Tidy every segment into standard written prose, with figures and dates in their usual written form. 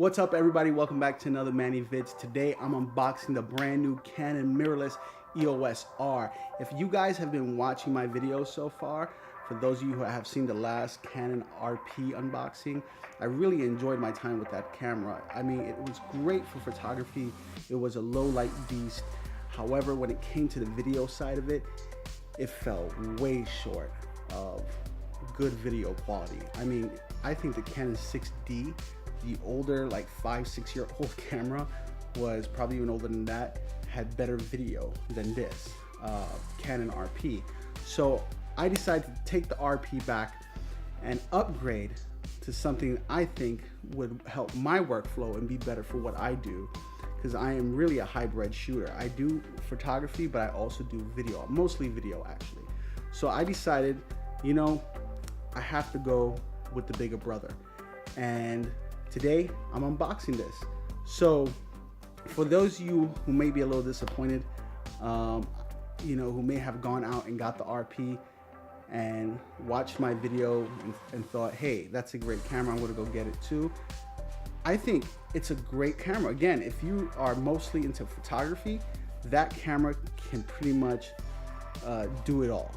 What's up, everybody? Welcome back to another Manny Vids. Today I'm unboxing the brand new Canon mirrorless EOS R. If you guys have been watching my videos so far, for those of you who have seen the last Canon RP unboxing, I really enjoyed my time with that camera. I mean, it was great for photography. It was a low light beast. However, when it came to the video side of it, it fell way short of good video quality. I mean, I think the Canon 6D, the older, like 5-6 year old camera, was probably even older than that, had better video than this Canon RP. So I decided to take the RP back and upgrade to something I think would help my workflow and be better for what I do, because I am really a hybrid shooter. I do photography, but I also do video, mostly video actually. So I decided, you know, I have to go with the bigger brother. And today I'm unboxing this. So for those of you who may be a little disappointed, you know, who may have gone out and got the RP and watched my video and thought, hey, that's a great camera, I'm gonna go get it too. I think it's a great camera. Again, if you are mostly into photography, that camera can pretty much do it all.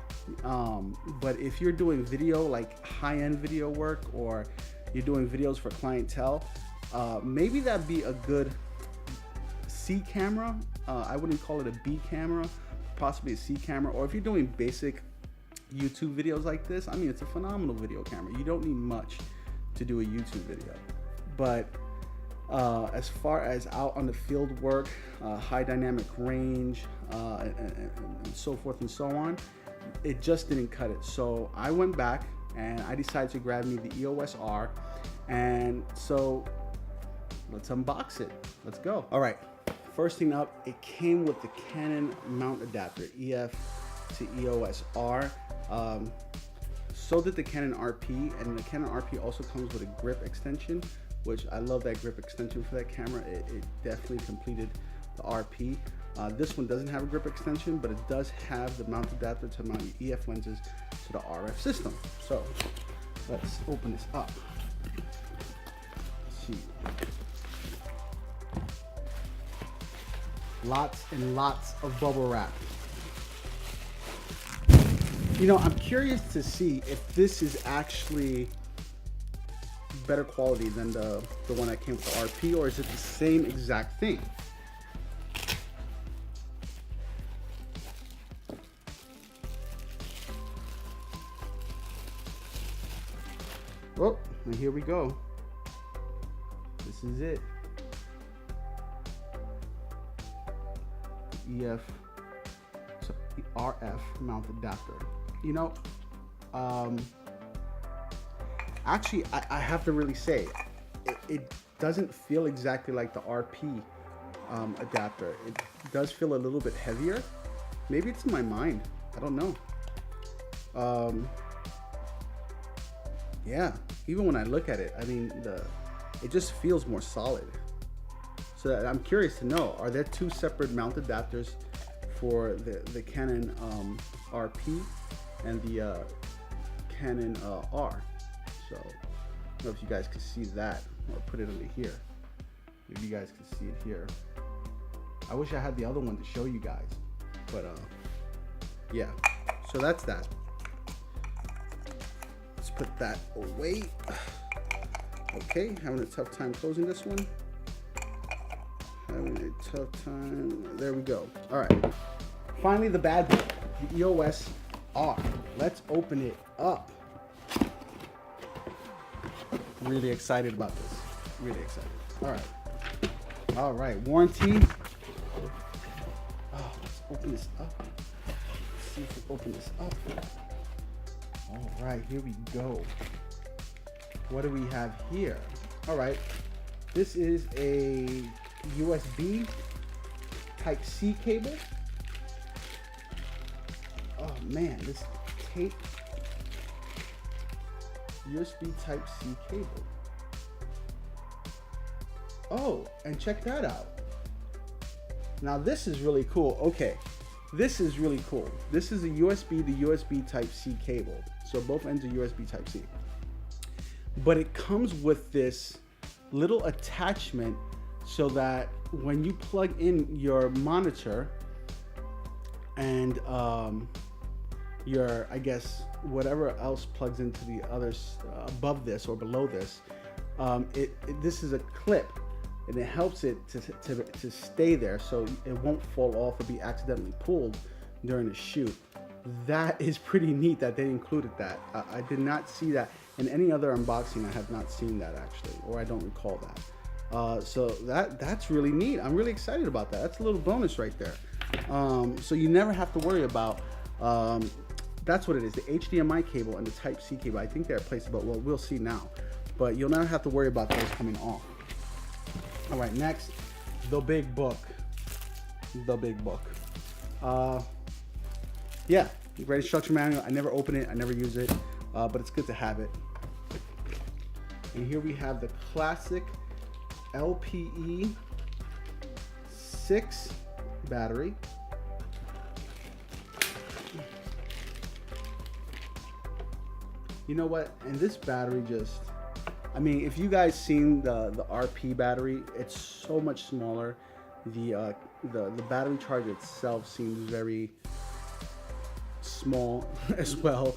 But if you're doing video, like high-end video work, or you're doing videos for clientele, maybe that'd be a good C camera. I wouldn't call it a B camera, possibly a C camera. Or if you're doing basic YouTube videos like this, I mean, it's a phenomenal video camera. You don't need much to do a YouTube video. But as far as out on the field work, high dynamic range, and so forth and so on, it just didn't cut it. So I went back and I decided to grab me the EOS R, and so let's unbox it. Let's go. All right, first thing up, it came with the Canon mount adapter, EF to EOS R. So did the Canon RP, and the Canon RP also comes with a grip extension, which I love that grip extension for that camera. It definitely completed the RP. This one doesn't have a grip extension, but it does have the mount adapter to mount your EF lenses to the RF system. So let's open this up. Let's see. Lots and lots of bubble wrap. You know, I'm curious to see if this is actually better quality than the one that came with the RP, or is it the same exact thing? Oh, and here we go. This is it. EF, so the RF mount adapter. You know, actually, I have to really say, it doesn't feel exactly like the RP adapter. It does feel a little bit heavier. Maybe it's in my mind. I don't know. Yeah, even when I look at it, I mean, it just feels more solid. So I'm curious to know, are there two separate mount adapters for the Canon RP and the Canon R? So I don't know if you guys can see that, or put it under here. Maybe you guys can see it here. I wish I had the other one to show you guys, but yeah, so that's that. Let's put that away. Okay, having a tough time closing this one. Having a tough time. There we go. All right. Finally, the bad boy, the EOS R. Let's open it up. Really excited about this. Really excited. All right. All right. Warranty. Oh, let's open this up. Let's see if we open this up. All right, here we go. What do we have here? All right, this is a USB Type-C cable. Oh man, this tape. USB Type-C cable. Oh, and check that out. Now this is really cool. Okay, this is really cool. This is a USB to USB Type-C cable. So both ends are USB Type-C. But it comes with this little attachment so that when you plug in your monitor and your, I guess, whatever else plugs into the others above this or below this, this is a clip, and it helps it to stay there so it won't fall off or be accidentally pulled during the shoot. That is pretty neat that they included that. I did not see that in any other unboxing. I have not seen that actually, or I don't recall that. So that's really neat. I'm really excited about that. That's a little bonus right there. So you never have to worry about, that's what it is, the HDMI cable and the Type-C cable. I think they're replaceable. Well, we'll see now. But you'll never have to worry about those coming off. All right, next, the big book. The big book. Yeah, great instruction manual. I never open it, I never use it, but it's good to have it. And here we have the classic LPE 6 battery. You know what? And this battery just, I mean, if you guys seen the RP battery, it's so much smaller. The battery charger itself seems very small as well.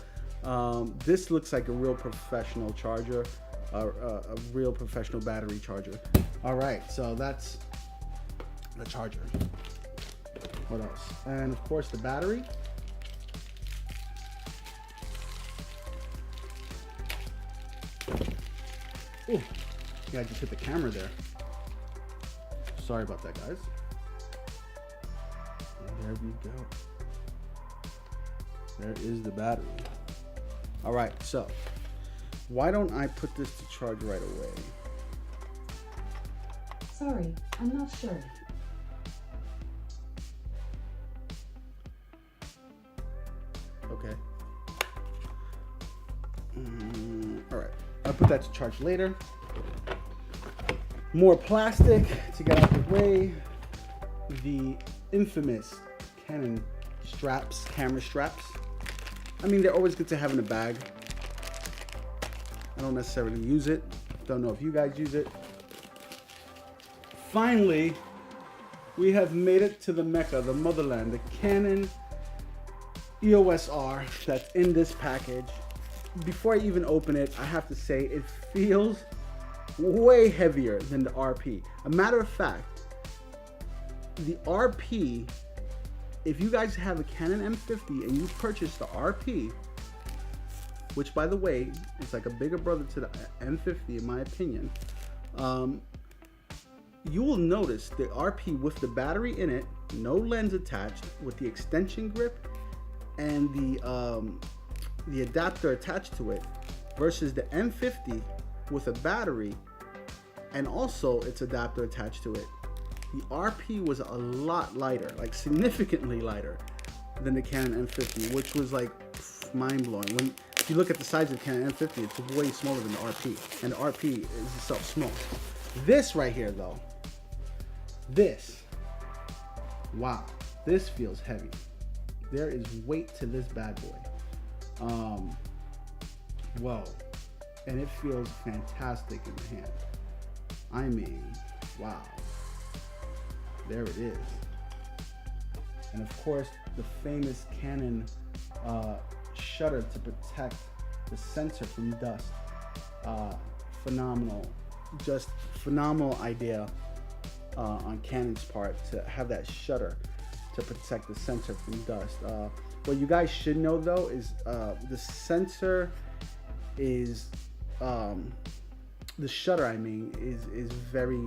This looks like a real professional charger, a real professional battery charger. All right, so that's the charger. What else? And of course the battery. Ooh, yeah, I just hit the camera there. Sorry about that, guys. And there we go. There is the battery. All right, so why don't I put this to charge right away? Sorry, I'm not sure. Okay. All right, I'll put that to charge later. More plastic to get out of the way. The infamous Canon straps, camera straps. I mean, they're always good to have in a bag. I don't necessarily use it. Don't know if you guys use it. Finally, we have made it to the Mecca, the motherland, the Canon EOS R that's in this package. Before I even open it, I have to say it feels way heavier than the RP. A matter of fact, the RP, if you guys have a Canon M50 and you purchase the RP, which by the way, is like a bigger brother to the M50 in my opinion, you will notice the RP with the battery in it, no lens attached, with the extension grip and the adapter attached to it, versus the M50 with a battery and also its adapter attached to it. The RP was a lot lighter, like significantly lighter than the Canon M50, which was like mind-blowing. When if you look at the size of the Canon M50, it's way smaller than the RP, and the RP is itself small. This right here though, this, wow, this feels heavy. There is weight to this bad boy. Whoa, and it feels fantastic in the hand. I mean, wow. There it is. And of course, the famous Canon shutter to protect the sensor from dust. Phenomenal, just phenomenal idea on Canon's part to have that shutter to protect the sensor from dust. What you guys should know though is the sensor is, the shutter I mean, is very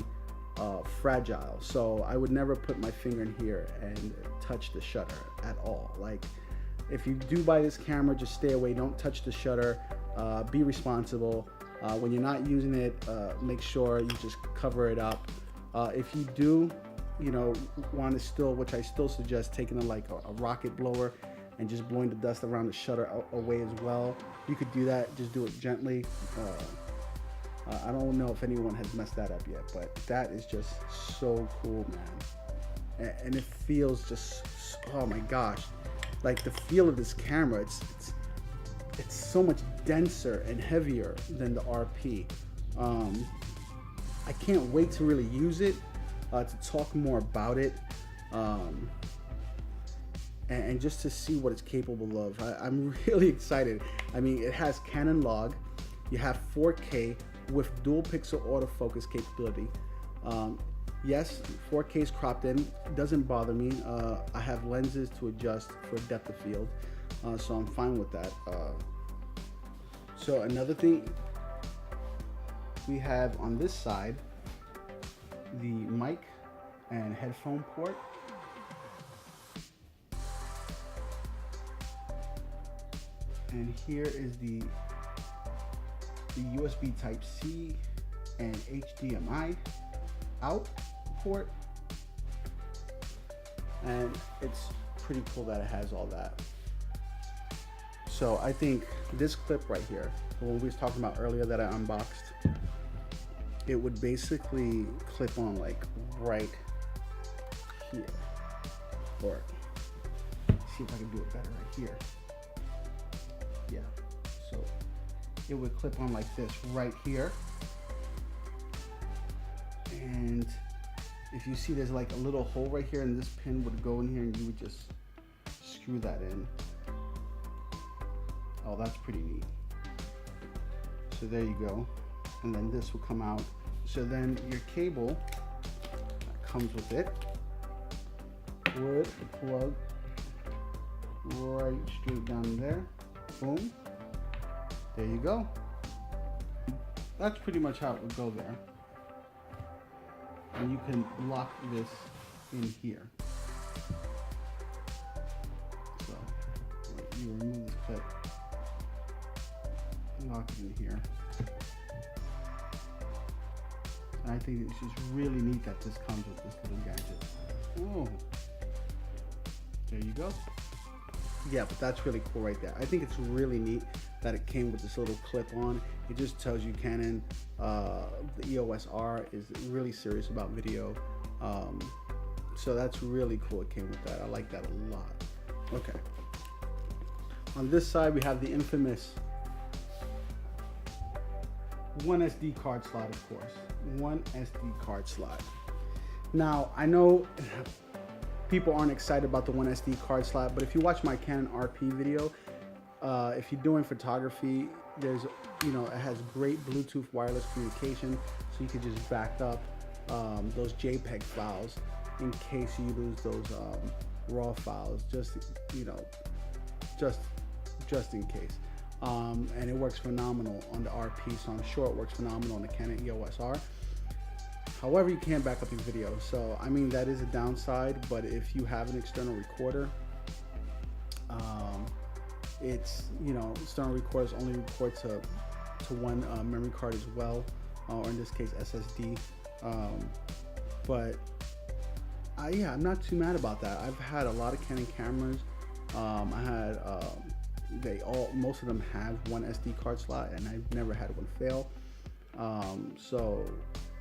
fragile, so I would never put my finger in here and touch the shutter at all. Like, if you do buy this camera, just stay away, don't touch the shutter, be responsible. When you're not using it, make sure you just cover it up. If you do, you know, want to still, which I still suggest, taking a rocket blower and just blowing the dust around the shutter away as well. You could do that, just do it gently. I don't know if anyone has messed that up yet, but that is just so cool, man. And it feels just, oh my gosh, like the feel of this camera, it's so much denser and heavier than the RP. I can't wait to really use it, to talk more about it, and just to see what it's capable of. I'm really excited. I mean, it has Canon log. You have 4K with dual pixel autofocus capability. Yes, 4K is cropped in. It doesn't bother me. I have lenses to adjust for depth of field, so I'm fine with that. So another thing we have on this side, the mic and headphone port. And here is the USB Type-C and HDMI out port. And it's pretty cool that it has all that. So I think this clip right here, the one we was talking about earlier that I unboxed, it would basically clip on like right here. Or see if I can do it better right here. Yeah, so it would clip on like this right here. And if you see there's like a little hole right here, and this pin would go in here and you would just screw that in. Oh, that's pretty neat. So there you go. And then this will come out. So then your cable that comes with it would plug right straight down there. Boom. There you go. That's pretty much how it would go there. And you can lock this in here. So you remove this clip, lock it in here. And I think it's just really neat that this comes with this little gadget. Oh, there you go. Yeah, but that's really cool right there. I think it's really neat that it came with this little clip on. It just tells you Canon, the EOS R is really serious about video. So that's really cool it came with that. I like that a lot. Okay. On this side, we have the infamous one SD card slot, of course. One SD card slot. Now, I know people aren't excited about the one SD card slot, but if you watch my Canon RP video, if you're doing photography, there's, you know, it has great Bluetooth wireless communication, so you could just back up those JPEG files in case you lose those RAW files, just, you know, just in case. And it works phenomenal on the RP, so I'm sure it works phenomenal on the Canon EOS R. However, you can't back up your video. So, I mean, that is a downside, but if you have an external recorder, it's, you know, external recorders only record to one memory card as well, or in this case, SSD. But yeah, I'm not too mad about that. I've had a lot of Canon cameras. I had, most of them have one SD card slot, and I've never had one fail. So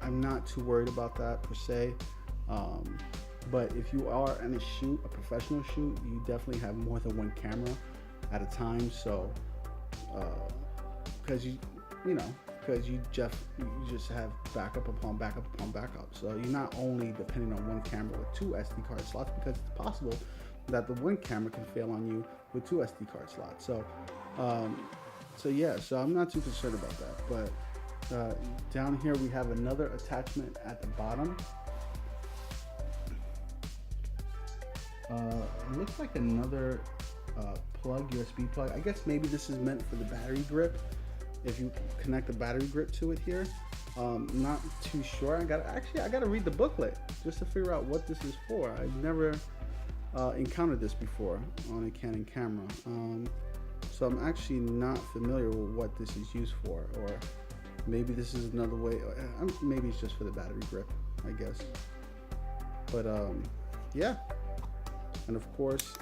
I'm not too worried about that per se. But if you are in a shoot, a professional shoot, you definitely have more than one camera at a time. So, because you just have backup upon backup upon backup. So you're not only depending on one camera with two SD card slots, because it's possible that the one camera can fail on you with two SD card slots. So, so I'm not too concerned about that. But down here we have another attachment at the bottom. It looks like another plug, USB plug. I guess maybe this is meant for the battery grip. If you connect the battery grip to it here, not too sure. I gotta read the booklet just to figure out what this is for. I've never encountered this before on a Canon camera, so I'm actually not familiar with what this is used for, or maybe this is another way. Maybe it's just for the battery grip, I guess. But yeah, and of course,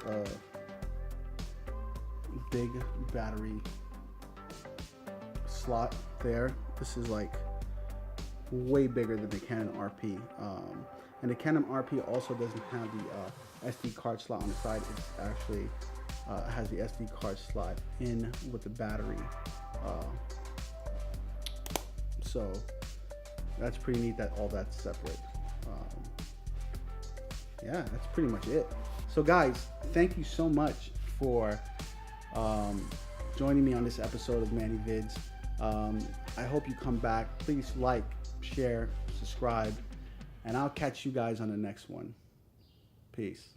big battery slot there. This is like way bigger than the Canon RP, and the Canon RP also doesn't have the SD card slot on the side. It's actually has the SD card slot in with the battery. So that's pretty neat that all that's separate. Yeah, that's pretty much it. So guys, thank you so much for joining me on this episode of Manny Vids. I hope you come back. Please like, share, subscribe, and I'll catch you guys on the next one. Peace.